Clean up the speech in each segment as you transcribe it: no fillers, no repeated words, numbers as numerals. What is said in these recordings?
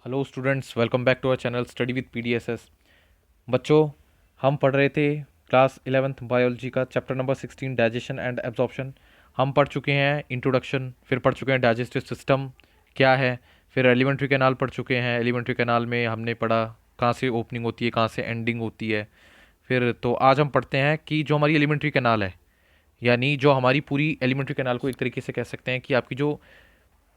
Hello students, welcome back to our channel study with PDSS. बच्चों, हम पढ़ रहे थे क्लास 11th बायोलॉजी का chapter number 16 digestion and absorption. हम पढ़ चुके हैं इंट्रोडक्शन, फिर पढ़ चुके हैं डाइजेस्टिव सिस्टम क्या है, फिर एलिमेंट्री कैनाल पढ़ चुके हैं। एलिमेंट्री कैनाल में हमने पढ़ा कहाँ से ओपनिंग होती है, कहाँ से एंडिंग होती है। फिर तो आज हम पढ़ते हैं कि जो हमारी एलिमेंट्री कैनाल है, यानी जो हमारी पूरी एलिमेंट्री कैनाल को एक तरीके से कह सकते हैं कि आपकी जो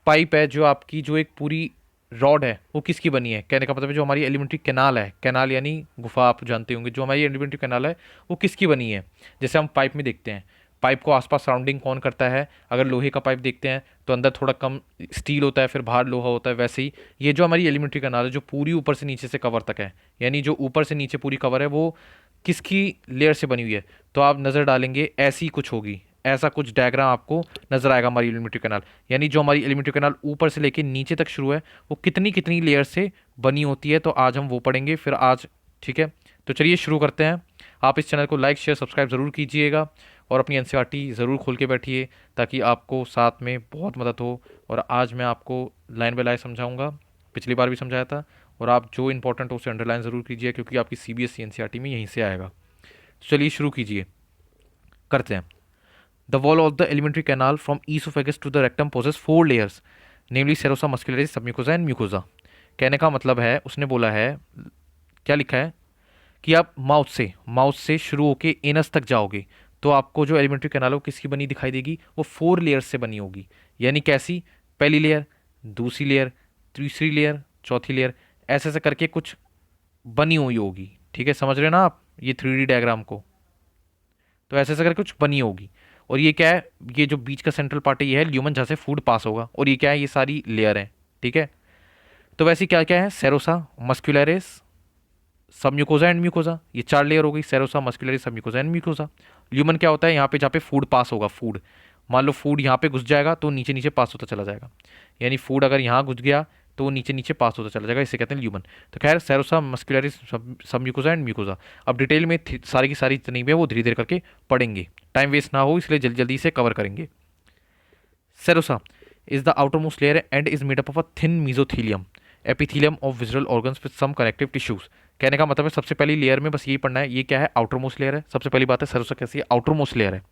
पाइप है, जो आपकी जो एक पूरी रॉड है, वो किसकी बनी है। कहने का मतलब है जो हमारी एलिमेंट्री कैनाल है, कैनाल यानी गुफा, आप जानते होंगे, जो हमारी एलिमेंट्री कैनाल है वो किसकी बनी है। जैसे हम पाइप में देखते हैं, पाइप को आसपास सराउंडिंग कौन करता है। अगर लोहे का पाइप देखते हैं तो अंदर थोड़ा कम स्टील होता है, फिर बाहर लोहा होता है। वैसे ही ये जो हमारी एलिमेंट्री कैनाल है, जो पूरी ऊपर से नीचे से कवर तक है, यानी जो ऊपर से नीचे पूरी कवर है, वो किसकी लेयर से बनी हुई है। तो आप नज़र डालेंगे ऐसी कुछ होगी, ऐसा कुछ डायग्राम आपको नजर आएगा हमारी एलिमेंट्री कैनाल। यानी जो हमारी एलिमेंट्री कैनाल ऊपर से लेके नीचे तक शुरू है, वो कितनी कितनी लेयर से बनी होती है। तो आज हम वो पढ़ेंगे फिर आज। ठीक है, तो चलिए शुरू करते हैं। आप इस चैनल को लाइक शेयर सब्सक्राइब ज़रूर कीजिएगा और अपनी एनसीईआरटी ज़रूर खोल के बैठिए, ताकि आपको साथ में बहुत मदद हो। और आज मैं आपको लाइन बाय लाइन समझाऊंगा, पिछली बार भी समझाया था। और आप जो इंपॉर्टेंट हो उसे अंडरलाइन ज़रूर कीजिए, क्योंकि आपकी सीबीएसई एनसीईआरटी में यहीं से आएगा। तो चलिए शुरू कीजिए, करते हैं। The wall of the alimentary canal from esophagus to the rectum possesses four layers, namely serosa muscularis, submucosa and mucosa। कहने का मतलब है, उसने बोला है, क्या लिखा है कि आप माउथ से शुरू होके एनस तक जाओगे तो आपको जो एलिमेंट्री कैनाल है वो किसकी बनी दिखाई देगी। वो 4 लेयर्स से बनी होगी। यानी कैसी, पहली लेयर, दूसरी लेयर, तीसरी लेयर, चौथी लेयर, ऐसे ऐसे करके कुछ बनी हुई होगी। ठीक है, समझ रहे हैं ना आप ये 3D डायग्राम को। तो ऐसे ऐसे करके कुछ बनी होगी। और ये क्या है, ये जो बीच का सेंट्रल पार्ट है, ये है ल्यूमन, जहाँ से फूड पास होगा। और ये क्या है, ये सारी लेयर है। ठीक है, तो वैसे क्या क्या है, सेरोसा, मस्कुलरिस, सब म्यूकोजा एंड म्यूकोजा, ये 4 लेयर हो गई। सेरोसा, मस्कुलरिस, सब म्यूकोजा एंड म्यूकोजा। ल्यूमन क्या होता है, यहाँ पे जहाँ पे फूड पास होगा, फूड, मान लो फूड यहाँ पे घुस जाएगा तो नीचे नीचे पास होता चला जाएगा। यानी फूड अगर यहाँ घुस गया तो वो नीचे नीचे पास होता चला जाएगा, इसे कहते हैं ल्यूमन। तो खैर, सेरोसा, मस्कुलरिस, सब म्यूकोजा एंड म्यूकोजा। अब डिटेल में सारी की सारी जितनी भी है वो धीरे धीरे करके पढ़ेंगे, टाइम वेस्ट ना हो, इसलिए जल्दी जल्दी से कवर करेंगे। Serosa is the outermost layer and is made up of a thin mesothelium epithelium of visual organs with some connective tissues। कहने का मतलब है सबसे पहली लेयर में बस यही पढ़ना है, ये क्या है, आउटर मोस्ट लेयर है। सबसे पहली बात है सेरोसा कैसी है, आउटर मोस्ट लेयर है।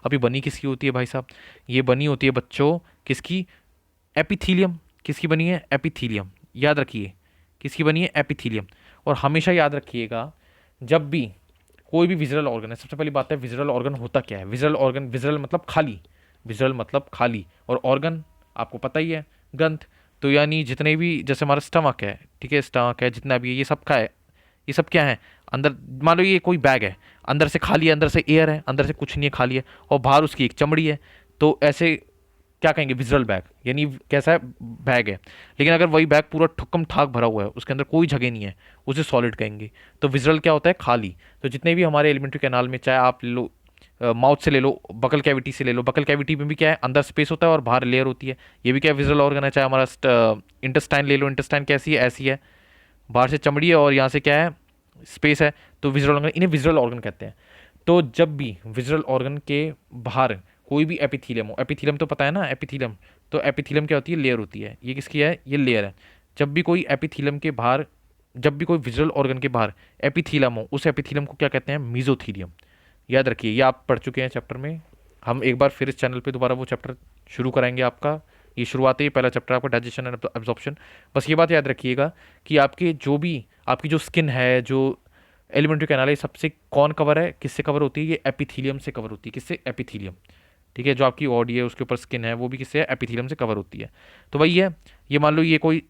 अभी बनी किसकी होती है भाई साहब, ये बनी होती है बच्चों किसकी, एपिथीलियम। किसकी बनी है, एपिथीलियम। याद रखिए किसकी बनी है, एपिथीलियम। और हमेशा याद रखिएगा, जब भी कोई भी विजुअल ऑर्गन है, सबसे पहली बात है विजुअल ऑर्गन होता क्या है। विजुअल ऑर्गन, विजुअल मतलब खाली, विजुअल मतलब खाली, और ऑर्गन आपको पता ही है, ग्रंथ। तो यानी जितने भी, जैसे हमारा स्टमक है, ठीक है, स्टमक है, जितना भी है, ये सब का है, ये सब क्या है, अंदर मान लो ये कोई बैग है, अंदर से खाली है, अंदर से एयर है, अंदर से कुछ नहीं है, खाली है, और बाहर उसकी एक चमड़ी है। तो ऐसे क्या कहेंगे, विजुअल बैग, यानी कैसा है, बैग है। लेकिन अगर वही बैग पूरा ठुक्कम ठाक भरा हुआ है, उसके अंदर कोई जगह नहीं है, उसे सॉलिड कहेंगे। तो विजुअल क्या होता है, खाली। तो जितने भी हमारे एलिमेंट्री कैनाल में, चाहे आप ले लो माउथ से ले लो, बकल कैविटी से ले लो, बकल कैविटी में भी क्या है, अंदर स्पेस होता है और बाहर लेयर होती है। ये भी क्या है, विजुअल ऑर्गन है। चाहे हमारा इंटेस्टाइन ले लो, इंटेस्टाइन कैसी है, ऐसी है, बाहर से चमड़ी है और यहाँ से क्या है, स्पेस है। तो विजुअल ऑर्गन, इन्हें विजुअल ऑर्गन कहते हैं। तो जब भी विजुअल ऑर्गन के बाहर कोई भी एपिथीलियम हो, एपिथीलियम तो पता है ना, एपिथीलियम, तो एपिथीलियम क्या होती है, लेयर होती है। ये किसकी है, ये लेयर है। जब भी कोई एपिथीलियम के बाहर, जब भी कोई विजुअल ऑर्गन के बाहर एपिथीलियम हो, उस एपिथीलियम को क्या कहते हैं, मीजोथीलियम। याद रखिए, ये आप पढ़ चुके हैं चैप्टर में। हम एक बार फिर इस चैनल पे दोबारा वो चैप्टर शुरू कराएंगे आपका। ये शुरुआत है, ये पहला चैप्टर आपका डाइजेशन एंड एब्जॉर्प्शन। बस ये बात याद रखिएगा कि आपके जो भी, आपकी जो स्किन है, जो एलिमेंट्री कैनाल है, सबसे कौन कवर है, किससे कवर होती है, ये एपिथीलियम से कवर होती है। किससे, एपिथीलियम। ठीक है, जो आपकी बॉडी है उसके ऊपर स्किन है, वो भी किससे है, एपिथीलियम से कवर होती है। तो वही है, ये मान लो ये कोई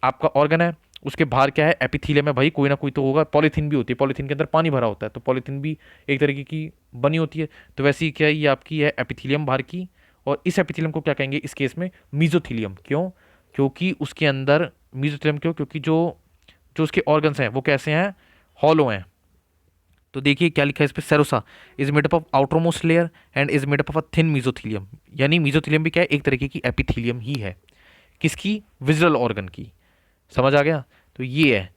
आपका ऑर्गन है, उसके बाहर क्या है, एपिथीलियम है। भाई कोई ना कोई तो होगा। पॉलीथीन भी होती है, पॉलीथीन के अंदर पानी भरा होता है, तो पॉलीथीन भी एक तरीके की बनी होती है। तो वैसे ही क्या है, ये आपकी है एपिथीलियम बाहर की। और इस एपिथीलियम को क्या कहेंगे इस केस में, मीजोथीलियम। क्यों, क्योंकि उसके अंदर मीजोथीलियम, क्यों, क्योंकि जो जो उसके ऑर्गन्स हैं वो कैसे हैं, हॉलो हैं। तो देखिए क्या लिखा है इस पे, serosa is made up of outer most layer and is made up of a thin mesothelium. यानी मीजोथीलियम भी क्या है, एक तरीके की एपिथीलियम ही है। किसकी, विजुअल ऑर्गन की। समझ आ गया, तो ये है।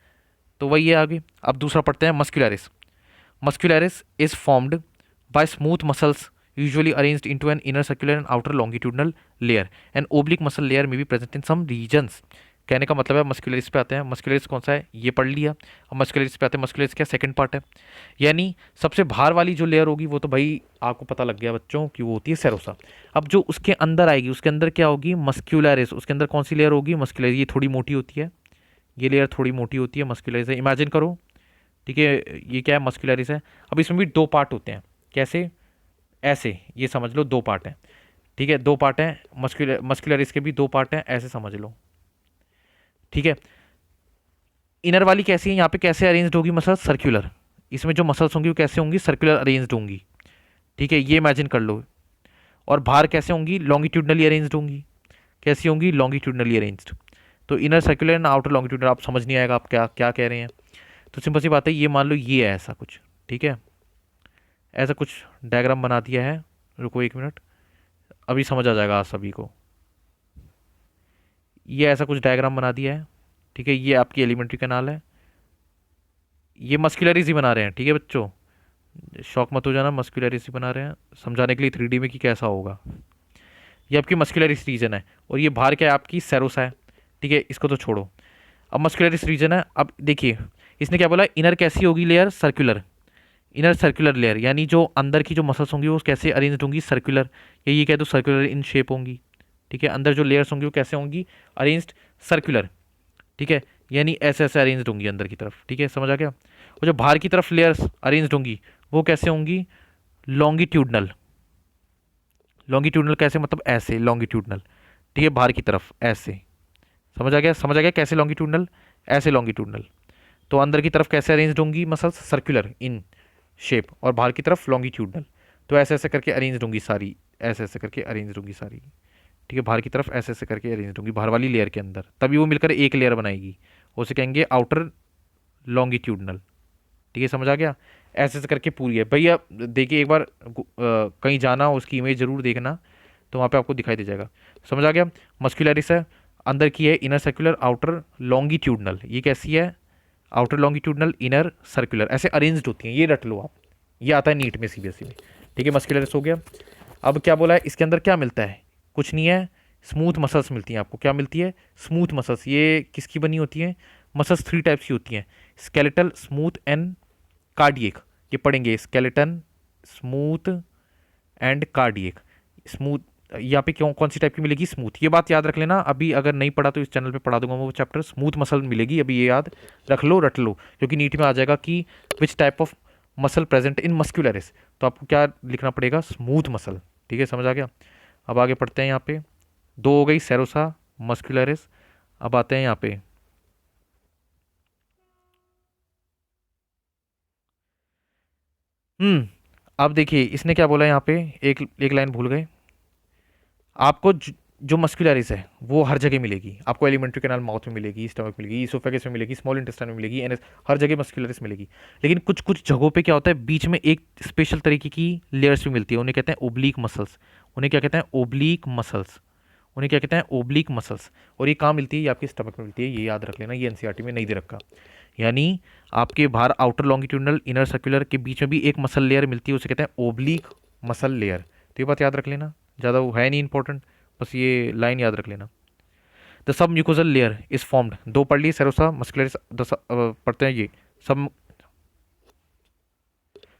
तो वही है आगे। अब दूसरा पढ़ते हैं, muscularis. Muscularis is formed by smooth muscles usually arranged into an inner circular and outer longitudinal layer. An oblique muscle layer may be present in some regions. कहने का मतलब है मस्कुलरिस पे आते हैं। मस्कुलरिस कौन सा है, ये पढ़ लिया। अब मस्कुलरिस पे आते हैं, मस्कुलरिस क्या सेकंड पार्ट है। यानी सबसे बाहर वाली जो लेयर होगी वो तो भाई आपको पता लग गया बच्चों कि वो होती है सेरोसा। अब जो उसके अंदर आएगी, उसके अंदर क्या होगी, मस्क्यूलरिस। उसके अंदर कौन सी लेयर होगी, मस्कुलरिस। ये थोड़ी मोटी होती है, ये लेयर थोड़ी मोटी होती है, मस्कुलरिस है, इमेजिन करो। ठीक है, ये क्या है, मस्कुलरिस है। अब इसमें भी दो पार्ट होते हैं, कैसे, ऐसे, ये समझ लो दो पार्ट हैं। ठीक है, दो पार्ट हैं, मस्कुलरिस के भी दो पार्ट हैं, ऐसे समझ लो। ठीक है, इनर वाली कैसी है, यहाँ पे कैसे अरेंज्ड होगी मसल, सर्कुलर। इसमें जो मसल्स होंगी वो कैसे होंगी, सर्कुलर अरेंज्ड होंगी। ठीक है, ये इमेजिन कर लो। और बाहर कैसे होंगी, लॉन्गिट्यूडनली अरेंज्ड होंगी। कैसी होंगी, लॉन्गिट्यूडनली अरेंज्ड। तो inner circular and outer longitudinal, आप समझ नहीं आएगा आप क्या क्या कह रहे हैं। तो सिंपल सी बात है, ये मान लो ये है ऐसा कुछ। ठीक है, ऐसा कुछ डायग्राम बना दिया है। रुको एक मिनट, अभी समझ आ जाएगा आप सभी को। ये ऐसा कुछ डायग्राम बना दिया है। ठीक है, ये आपकी एलिमेंट्री कैनाल है, ये मस्कुलरिस ही बना रहे हैं। ठीक है बच्चों, शौक मत हो जाना, मस्कुलरिस ही बना रहे हैं समझाने के लिए 3D में कि कैसा होगा। ये आपकी मस्कुलरिस रीजन है, और ये बाहर क्या है, आपकी सेरोसा है। ठीक है, इसको तो छोड़ो। अब मस्कुलरिस रीजन है, अब देखिए इसने क्या बोला, इनर कैसी होगी layer, circular. Inner circular layer, यानी जो अंदर की जो मसल्स होंगी वो कैसे अरेंज होंगी, सर्कुलर। ये कह दो सर्कुलर इन शेप होंगी। ठीक है, अंदर जो लेयर्स होंगी वो कैसे होंगी, अरेंज्ड सर्कुलर। ठीक है, यानी ऐसे ऐसे अरेंज्ड होंगी अंदर की तरफ। ठीक है, समझ आ गया। और जो बाहर की तरफ लेयर्स अरेंज्ड होंगी वो कैसे होंगी, लॉन्गिट्यूडनल। लॉन्गिट्यूडनल कैसे, मतलब ऐसे लॉन्गिट्यूडनल। ठीक है, बाहर की तरफ ऐसे। समझ आ गया, समझ आ गया कैसे लॉन्गिट्यूडनल, ऐसे लॉन्गिट्यूडनल। तो अंदर की तरफ कैसे अरेंज्ड होंगी मसल्स, सर्कुलर इन शेप, और बाहर की तरफ लॉन्गिट्यूडनल। तो ऐसे ऐसे करके अरेंज्ड होंगी सारी, ऐसे ऐसे करके अरेंज्ड होंगी सारी। ठीक है, बाहर की तरफ ऐसे ऐसे करके अरेंज्ड होंगी बाहर वाली लेयर के अंदर, तभी वो मिलकर एक लेयर बनाएगी, उसे कहेंगे आउटर लॉन्गिट्यूडनल। ठीक है, समझ आ गया। ऐसे ऐसे करके पूरी है भैया। देखिए एक बार कहीं जाना उसकी इमेज जरूर देखना, तो वहाँ पे आपको दिखाई दे जाएगा। समझ आ गया। मस्कुलरिस है, अंदर की है इनर सर्कुलर, आउटर लॉन्गिट्यूडनल। ये कैसी है, आउटर लॉन्गिट्यूडनल, इनर सर्कुलर, ऐसे अरेंज्ड होती हैं, ये रट लो आप। ये आता है नीट में सीबीएसई में। ठीक है, मस्कुलरिस हो गया। अब क्या बोला है, इसके अंदर क्या मिलता है, कुछ नहीं है, स्मूथ मसल्स मिलती हैं आपको। क्या मिलती है, स्मूथ मसल्स। ये किसकी बनी होती हैं, मसल्स थ्री टाइप्स की होती हैं, स्केलेटल, स्मूथ एंड कार्डियक। ये पढ़ेंगे, skeleton, smooth and cardiac. Smooth यहाँ पे क्यों, कौन सी टाइप की मिलेगी, स्मूथ। ये बात याद रख लेना, अभी अगर नहीं पढ़ा तो इस चैनल पे पढ़ा दूंगा वो चैप्टर, स्मूथ मसल मिलेगी, अभी ये याद रख लो, रट लो, क्योंकि नीट में आ जाएगा कि which type of muscle present in muscularis. तो आपको क्या लिखना पड़ेगा, स्मूथ मसल। ठीक है, समझ आ गया। अब आगे पढ़ते हैं, यहाँ पे दो हो गई, सेरोसा, मस्कुलरिस। अब आते हैं यहाँ पे, अब देखिए इसने क्या बोला यहाँ पे, एक एक लाइन भूल गए। आपको जो मस्कुलरिस है वो हर जगह मिलेगी आपको, एलिमेंट्री कैनाल माउथ में मिलेगी, स्टमक मिलेगी, इसोफेगस में मिलेगी, स्मॉल इंटेस्टाइन में मिलेगी, एनएस, हर जगह मस्कुलरिस मिलेगी। लेकिन कुछ कुछ जगहों पे क्या होता है, बीच में एक स्पेशल तरीके की लेयर्स भी मिलती है, उन्हें कहते हैं ओब्लीक मसल्स। उन्हें क्या कहते हैं, ओब्लीक मसल्स। उन्हें क्या कहते हैं, ओब्लीक मसल्स। और ये कहाँ मिलती है, ये आपकी स्टमक में मिलती है, ये याद रख लेना, ये एनसीईआरटी में नहीं दे रखा। यानी आपके बाहर आउटर लॉन्गिट्यूडनल, इनर सर्कुलर के बीच में भी एक मसल लेयर मिलती है, उसे कहते हैं ओब्लीक मसल लेयर। तो ये बात याद रख लेना, ज़्यादा वो है नहीं इंपॉर्टेंट, बस ये लाइन याद रख लेना। The sub mucosal layer is formed, दो पढ़ ली, सेरोसा, मस्कुलरिस, पढ़ते हैं ये सब।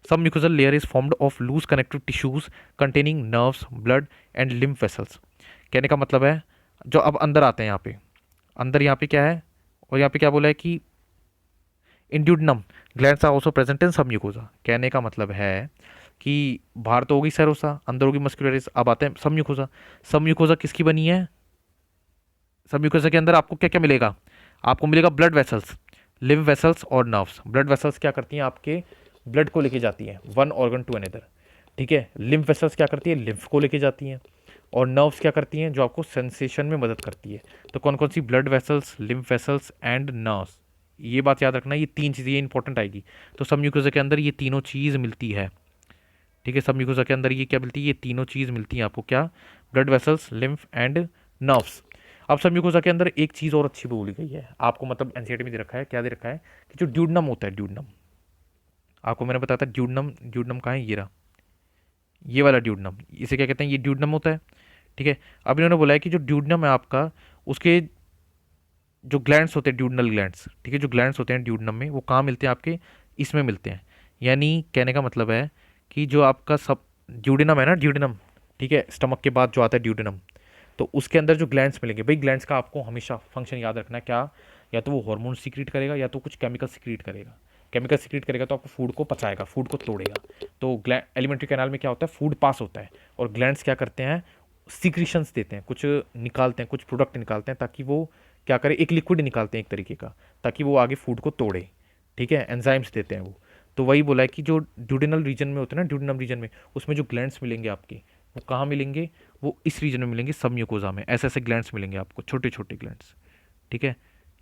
सब mucosal layer is formed of loose connective tissues containing nerves, blood and lymph vessels. कहने का मतलब है, जो अब अंदर आते हैं यहाँ पे, अंदर यहाँ पे क्या है, और यहाँ पे क्या बोला है कि in duodenum glands are also present in submucosa. कहने का मतलब है कि बाहर तो होगी सेरोसा, अंदर होगी मस्कुलरिस। अब आते हैं सब म्यूकोजा। सब म्यूकोजा किसकी बनी है, सब म्यूकोजा के अंदर आपको क्या क्या मिलेगा, आपको मिलेगा ब्लड वेसल्स, लिम्फ वेसल्स और नर्व्स। ब्लड वेसल्स क्या करती हैं, आपके ब्लड को लेके जाती हैं वन ऑर्गन टू अनदर। ठीक है, लिम्फ वेसल्स क्या करती है, लिम्फ को लेके जाती हैं। और नर्व्स क्या करती हैं, जो आपको सेंसेशन में मदद करती है। तो कौन कौन सी, blood vessels, lymph vessels and nerves. ये बात याद रखना, ये तीन चीज़ें इंपॉर्टेंट आएगी। तो सब म्यूकोजा के अंदर ये तीनों चीज़ मिलती है। ठीक है, सब म्यूकोजा के अंदर ये क्या मिलती है, ये तीनों चीज़ मिलती है आपको, क्या, blood vessels, lymph and nerves. अब सब म्यूकोजा के अंदर एक चीज़ और अच्छी बोली गई है आपको, मतलब एनसीईआरटी में दे रखा है, क्या दे रखा है, कि जो ड्यूडनम होता है, ड्यूडनम, आपको मैंने बताया था ड्यूडनम, ड्यूडनम कहाँ है, ये रहा, ये वाला ड्यूडनम, इसे क्या कहते हैं, ये ड्यूडनम होता है। ठीक है, अब इन्होंने बोला है कि जो ड्यूडनम है आपका, उसके जो ग्लैंड्स होते हैं ड्यूडनल ग्लैंड्स, ठीक है, जो ग्लैंड्स होते हैं ड्यूडनम में, वो कहाँ मिलते हैं आपके, इसमें मिलते हैं। यानी कहने का मतलब है कि जो आपका सब ड्यूडेनम है ना, ड्यूडेनम, ठीक है, स्टमक के बाद जो आता है ड्यूडेनम, तो उसके अंदर जो ग्लैंड्स मिलेंगे भाई, ग्लैंड्स का आपको हमेशा फंक्शन याद रखना है क्या, या तो वो हार्मोन सीक्रेट करेगा या तो कुछ केमिकल सीक्रेट करेगा। केमिकल सीक्रेट करेगा तो आपको फूड को पचाएगा, फूड को तोड़ेगा। तो एलिमेंट्री कैनाल में क्या होता है, फूड पास होता है और ग्लैंड्स क्या करते हैं, सीक्रेशंस देते हैं, कुछ निकालते हैं, कुछ प्रोडक्ट निकालते हैं ताकि वो क्या करे, एक लिक्विड निकालते हैं एक तरीके का, ताकि वो आगे फूड को तोड़े, ठीक है, एंजाइम्स देते हैं वो। तो वही बोला है कि जो ड्यूडेनल रीजन में होते हैं ना, ड्यूडेनम रीजन में, उसमें जो ग्लैंड्स मिलेंगे आपके, वो कहाँ मिलेंगे, वो इस रीजन में मिलेंगे, सब म्यूकोजा में ऐसे ऐसे ग्लैंड्स मिलेंगे आपको, छोटे छोटे ग्लैंड्स, ठीक है।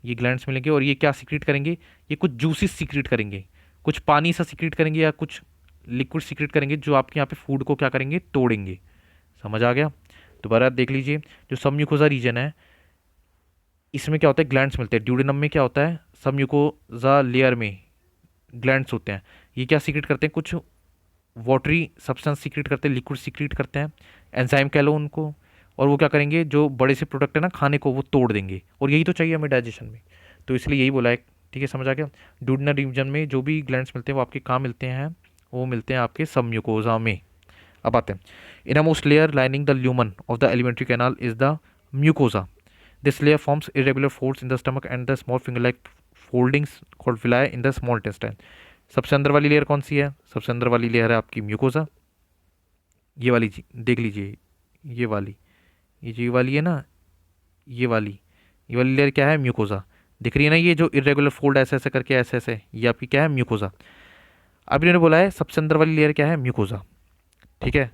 ये ग्लैंड्स मिलेंगे और ये क्या सीक्रेट करेंगे, ये कुछ जूसेस सीक्रेट करेंगे, कुछ पानी सा सीक्रेट करेंगे या कुछ लिक्विड सीक्रेट करेंगे जो आपके यहाँ पे फूड को क्या करेंगे, तोड़ेंगे। समझ आ गया। दोबारा देख लीजिए, जो सब म्यूकोजा रीजन है, इसमें क्या होता है, ग्लैंड्स मिलते हैं। ड्यूडेनम में क्या होता है, सब म्यूकोजा लेयर में ग्लैंड्स होते हैं। ये क्या सीक्रेट करते हैं, कुछ वाटरी सब्सटेंस सीक्रेट करते हैं, लिक्विड सीक्रेट करते हैं, एंजाइम कह लो उनको, और वो क्या करेंगे, जो बड़े से प्रोडक्ट है ना खाने को, वो तोड़ देंगे, और यही तो चाहिए हमें डाइजेशन में। तो इसलिए यही बोला है, ठीक है, समझ आ गया। ड्यूडेनल रीजन में जो भी ग्लैंड्स मिलते हैं वो आपके कहाँ मिलते हैं, वो मिलते हैं आपके सब म्यूकोजा में। अब आते हैं, innermost layer lining the lumen of the alimentary canal is the mucosa. This layer forms irregular folds in the stomach and the small finger like foldings called villi in the small intestine। सबसे अंदर वाली layer कौन सी है, सबसे अंदर वाली layer है आपकी म्यूकोजा, ये वाली देख लीजिए, ये वाली, ये जो ये वाली है ना, ये वाली लेयर क्या है, म्यूकोजा। दिख रही है ना, ये जो इरेगुलर फोल्ड ऐसे ऐसे करके ऐसे ऐसे, ये आपकी क्या है, म्यूकोजा। अब इन्होंने बोला है सबसे अंदर वाली लेयर क्या है, म्यूकोजा, ठीक है।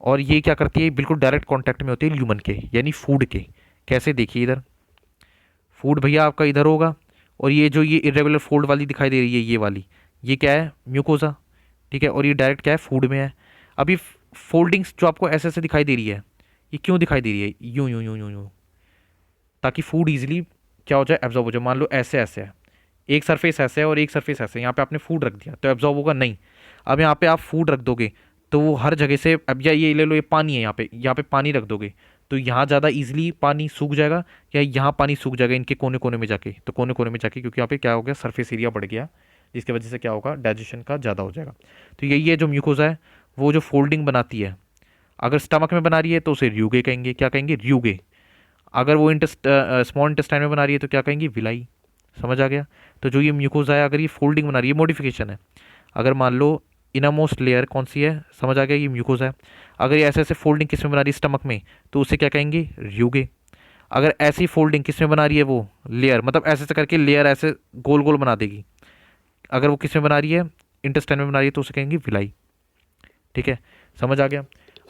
और ये क्या करती है, बिल्कुल डायरेक्ट कांटेक्ट में होती है ल्यूमन के, यानी फूड के। कैसे, देखिए इधर फूड भैया आपका इधर होगा, और ये जो ये इरेगुलर फोल्ड वाली दिखाई दे रही है, ये वाली, ये क्या है, म्यूकोजा, ठीक है, और ये डायरेक्ट क्या है, फूड में है। अभी फोल्डिंग्स जो आपको ऐसे ऐसे दिखाई दे रही है, ये क्यों दिखाई दे रही है, यूं यूं यूं यूं यूं, ताकि फूड इजीली क्या हो जाए, एब्जॉर्ब हो जाए। मान लो ऐसे ऐसे है, एक सरफेस ऐसे है और एक सरफेस ऐसे है, यहाँ पे आपने फूड रख दिया तो एब्जॉर्ब होगा नहीं। अब यहाँ पे आप फूड रख दोगे तो वो हर जगह से, अब या ये ले लो, ये पानी है, यहाँ पे पानी रख दोगे तो यहाँ ज़्यादा इजीली पानी सूख जाएगा, या यहाँ पानी सूख जाएगा इनके कोने कोने में जाके, तो कोने कोने में जाके, क्योंकि यहाँ पे क्या हो गया, सरफेस एरिया बढ़ गया, जिसकी वजह से क्या होगा, डाइजेशन का ज़्यादा हो जाएगा। तो यही है जो म्यूकोजा है, वो जो फोल्डिंग बनाती है, अगर स्टमक में बना रही है तो उसे र्यूगे कहेंगे, क्या कहेंगे, र्यूगे। अगर वो स्मॉल इंटेस्टाइन में बना रही है तो क्या कहेंगे, विलाई। समझ आ गया। तो जो ये म्यूकोजा है, अगर ये फोल्डिंग बना रही है, मॉडिफिकेशन है। अगर मान लो इनरमोस्ट लेयर कौन सी है, समझ आ गया, ये म्यूकोजा है। अगर ये ऐसे ऐसे फोल्डिंग किस में बना रही है, स्टमक में, तो उसे क्या कहेंगे, र्यूगे। अगर ऐसी फोल्डिंग किस में बना रही है, वो लेयर, मतलब ऐसे ऐसे करके लेयर ऐसे गोल गोल बना देगी, अगर वो किस में बना रही है, इंटेस्टाइन में बना रही है, तो उसे कहेंगे विलाई। ठीक है, समझ आ गया।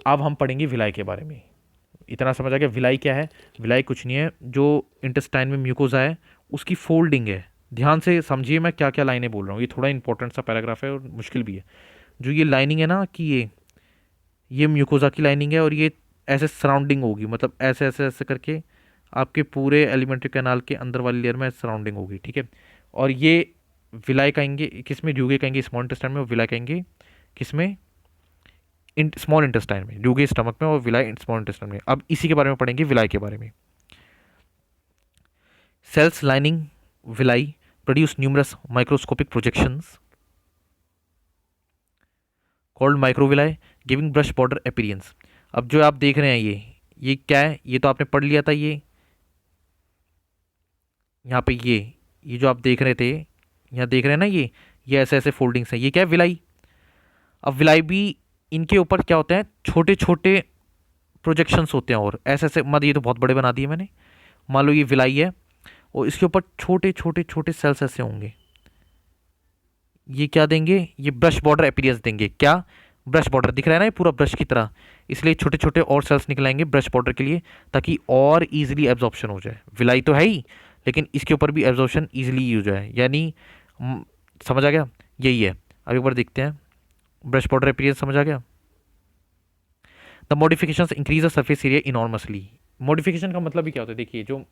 अब हम पढ़ेंगे विलाई के बारे में। इतना समझ आ गया, विलाई क्या है, विलाई कुछ नहीं है, जो इंटेस्टाइन में म्यूकोजा है उसकी फोल्डिंग है। ध्यान से समझिए मैं क्या क्या लाइनें बोल रहा हूँ, ये थोड़ा इंपॉर्टेंट सा पैराग्राफ है और मुश्किल भी है। जो ये लाइनिंग है ना, कि ये म्यूकोजा की लाइनिंग है, और ये ऐसे सराउंडिंग होगी, मतलब ऐसे ऐसे ऐसे करके आपके पूरे एलिमेंट्री कैनाल के अंदर वाली लेयर में सराउंडिंग होगी, ठीक है। और ये विलाई कहेंगे किस में, ड्यूगे कहेंगे स्मॉल इंटेस्टाइन में, और विलाई कहेंगे किस में, स्मॉल इंटेस्टाइन में, ड्यूगे स्टमक में और विलाई स्मॉल इंटेस्टाइन में। अब इसी के बारे में पढ़ेंगे, विलाई के बारे में। Cells lining villi produce numerous microscopic projections called microvilli giving brush border appearance. अब जो आप देख रहे हैं ये क्या है, ये तो आपने पढ़ लिया था, ये यहाँ पे ये जो आप देख रहे थे, यहाँ देख रहे हैं ना, ये ऐसे ऐसे फोल्डिंग्स हैं, ये क्या है, विलाई। अब विलाई भी, इनके ऊपर क्या होते हैं, छोटे छोटे प्रोजेक्शंस होते हैं, और ऐसे ऐसे, मतलब ये तो बहुत बड़े बना दिए मैंने। मान लो ये विलाई है और इसके ऊपर छोटे छोटे छोटे सेल्स ऐसे होंगे, ये क्या देंगे, ये ब्रश बॉर्डर अपीयरेंस देंगे। क्या, ब्रश बॉर्डर दिख रहा है ना, ये पूरा ब्रश की तरह, इसलिए छोटे छोटे और सेल्स निकलाएंगे ब्रश बॉर्डर के लिए, ताकि और इजीली एब्जॉर्प्शन हो जाए। विलाई तो है ही, लेकिन इसके ऊपर भी एब्जॉर्प्शन इजीली हो जाए, यानी समझ आ गया, यही है। अब एक बार देखते हैं, ब्रश बॉर्डर अपीयरेंस समझ आ गया। The modifications increase the surface area enormously. Modification का मतलब ही क्या होता है, देखिए, जो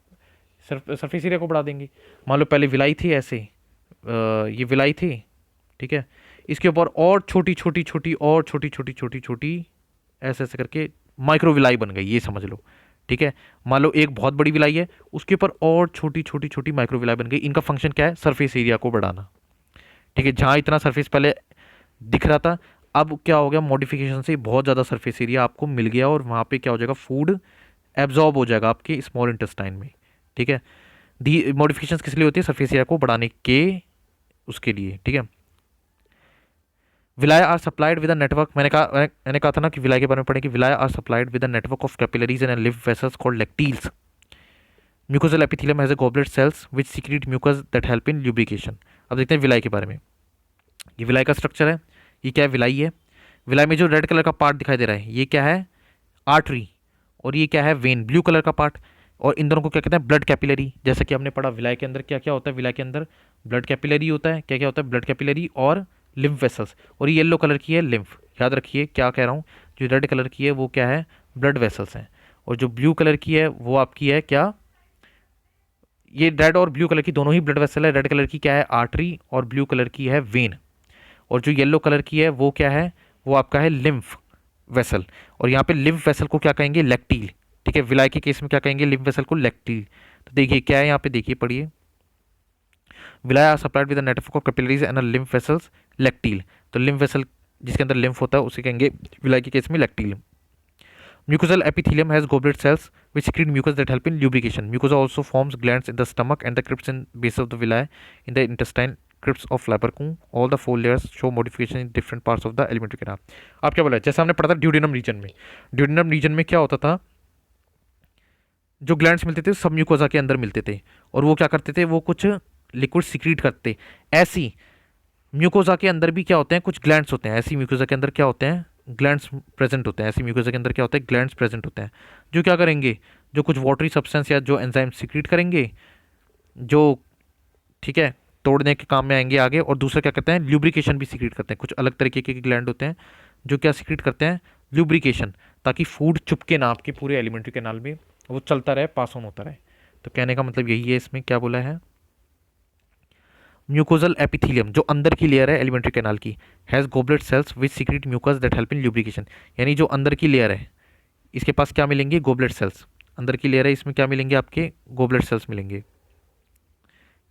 सरफेस एरिया को बढ़ा देंगे। मान लो पहले विलाई थी ऐसे, ये विलाई थी, ठीक है, इसके ऊपर और छोटी छोटी छोटी और छोटी छोटी छोटी छोटी ऐसे ऐसे करके माइक्रोविलाई बन गई, ये समझ लो, ठीक है, मान लो एक बहुत बड़ी विलाई है, उसके ऊपर और छोटी छोटी छोटी माइक्रो विलाई बन गई। इनका फंक्शन क्या है? सरफेस एरिया को बढ़ाना। ठीक है, जहाँ इतना सरफेस पहले दिख रहा था, अब क्या हो गया, मॉडिफिकेशन से बहुत ज़्यादा सरफेस एरिया आपको मिल गया और वहाँ पे क्या हो जाएगा, फूड एब्जॉर्ब हो जाएगा आपके स्मॉल इंटेस्टाइन में। ठीक है, दी मॉडिफिकेशन किस लिए होती है? सरफेस एरिया को बढ़ाने के उसके लिए। ठीक है, villi are supplied with a network, मैंने कहा था ना कि विलाय के बारे में पढ़े कि villi are supplied with a network of capillaries and लिव vessels called lacteals. Mucosal epithelium has a goblet cells which secrete mucus that help in lubrication. अब देखते हैं विलाय के बारे में। ये विलाय का स्ट्रक्चर है, ये क्या है? विलाई है। विलाई में जो रेड कलर का पार्ट दिखाई दे रहा है, ये क्या है? आर्टरी। और ये क्या है? वेन, ब्लू कलर का पार्ट। और इन दोनों को क्या कहते हैं? Blood capillary. जैसे कि हमने पढ़ा विलाय के अंदर क्या क्या होता है, विलाय के अंदर ब्लड कैपिलरी होता है। क्या क्या होता है? ब्लड कैपिलरी और लिम्फ वेसल्स। और ये येलो कलर की है लिम्फ। याद रखिए क्या कह रहा हूँ, जो रेड कलर की है वो क्या है? ब्लड वेसल्स हैं। और जो ब्लू कलर की है वो आपकी है क्या? ये रेड और ब्लू कलर की दोनों ही ब्लड वेसल है। रेड कलर की क्या है? आर्टरी। और ब्लू कलर की है वेन। और जो येलो कलर की है वो क्या है? वो आपका है लिम्फ वेसल। और यहाँ पे लिम्फ वेसल को क्या कहेंगे? लेक्टील। ठीक है, विलाय के केस में क्या कहेंगे? लिम्फ वेसल को लेक्टील। तो देखिए क्या है यहाँ पे, देखिए पढ़िए, villi are supplied with network of capillaries and lymph vessels lacteal. तो लिम्फ वेसल जिसके अंदर लिम्फ होता है उसे कहेंगे विलाय के केस में लेक्टील। Mucosal epithelium has goblet cells which secrete mucus that help in lubrication. Mucosa also forms glands in the stomach and the crypts in base of the villi in the intestine crypts of Labarcum. All the four layers show modification in different parts of the alimentary canal. आप क्या बोला? जैसा हमने पढ़ा था duodenum reason में, duodenum reason में क्या होता था, जो ग्लैंड्स मिलते थे सब म्यूकोसा के अंदर मिलते थे और वो क्या करते थे, वो कुछ लिक्विड सिक्रीट करते। ऐसी म्यूकोसा के अंदर भी क्या होते हैं? कुछ ग्लैंड्स होते हैं। ऐसी म्यूकोसा के अंदर क्या होते हैं? ग्लैंड्स प्रेजेंट होते हैं। ऐसी म्यूकोसा के अंदर क्या होता है? ग्लैंड्स प्रेजेंट होते हैं, जो क्या करेंगे, जो कुछ वाटरी सब्सटेंस या जो एंजाइम सिक्रीट करेंगे, जो ठीक है तोड़ने के काम में आएंगे आगे। और दूसरा क्या करते हैं? ल्यूब्रिकेशन भी सिक्रीट करते हैं। कुछ अलग तरीके के ग्लैंड होते हैं जो क्या सिक्रीट करते हैं? ल्यूब्रिकेशन, ताकि फूड चुपके ना आपके पूरे एलिमेंट्री कैनाल में, वो चलता रहे, पास ऑन होता रहे। तो कहने का मतलब यही है, इसमें क्या बोला है, म्यूकोजल एपिथेलियम जो अंदर की लेयर है एलिमेंट्री कैनाल की, has goblet cells which secrete mucus that help in lubrication. यानी जो अंदर की लेयर है इसके पास क्या मिलेंगे? Goblet cells. अंदर की लेयर है, इसमें क्या मिलेंगे? आपके गोबलेट सेल्स मिलेंगे।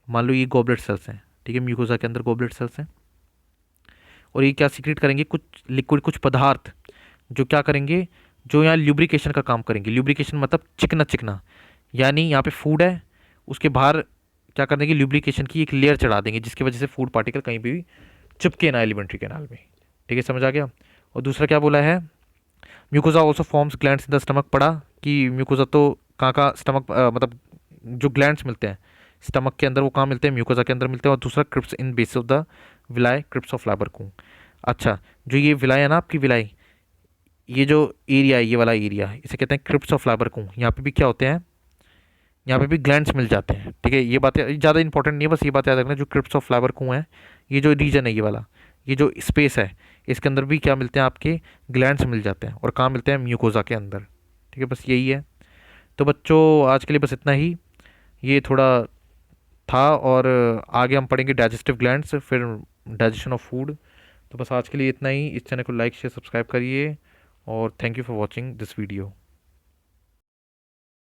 मान लो ये गोबलेट सेल्स हैं, ठीक है, म्यूकोजा के अंदर गोबलेट सेल्स हैं। और ये क्या सीक्रेट करेंगे? कुछ लिक्विड, कुछ पदार्थ जो क्या करेंगे, जो यहाँ ल्यूब्रिकेशन का काम करेंगे। ल्यूब्रिकेशन मतलब चिकना चिकना, यानी यहाँ पे फूड है, उसके बाहर क्या कर देंगे? ल्यूब्रिकेशन की एक लेयर चढ़ा देंगे जिसकी वजह से फूड पार्टिकल कहीं भी चिपके ना एलिमेंट्री कैनाल में। ठीक है, समझ आ गया। और दूसरा क्या बोला है, mucosa also forms glands in the stomach. पढ़ा कि म्यूकोजा तो कहाँ का स्टमक, मतलब जो ग्लैंड्स मिलते हैं स्टमक के अंदर वो कहाँ मिलते हैं? म्यूकोजा के अंदर मिलते हैं। और दूसरा crypts in base of the villi, crypts of Lieberkuhn. अच्छा, जो ये विलाई है ना आपकी विलाई, ये जो एरिया है, ये वाला एरिया, इसे कहते हैं क्रिप्स ऑफ लाबरकूम। यहाँ पे भी क्या होते हैं? यहाँ पे भी ग्लैंड्स मिल जाते हैं। ठीक है, ये बातें ज़्यादा इंपॉर्टेंट नहीं है, बस ये बात याद रखना। जो क्रिप्स ऑफ लाबरकूम है, ये जो रीजन है, ये वाला, ये जो स्पेस है, इसके अंदर भी क्या मिलते हैं? आपके ग्लैंड्स मिल जाते हैं। और कहाँ मिलते हैं? म्यूकोजा के अंदर। ठीक है, बस यही है। तो बच्चों आज के लिए बस इतना ही, ये थोड़ा था। और आगे हम पढ़ेंगे डाइजेस्टिव ग्लैंड्स, फिर डाइजेशन ऑफ फूड। तो बस आज के लिए इतना ही। इस चैनल को लाइक शेयर सब्सक्राइब करिए और thank you for watching this video.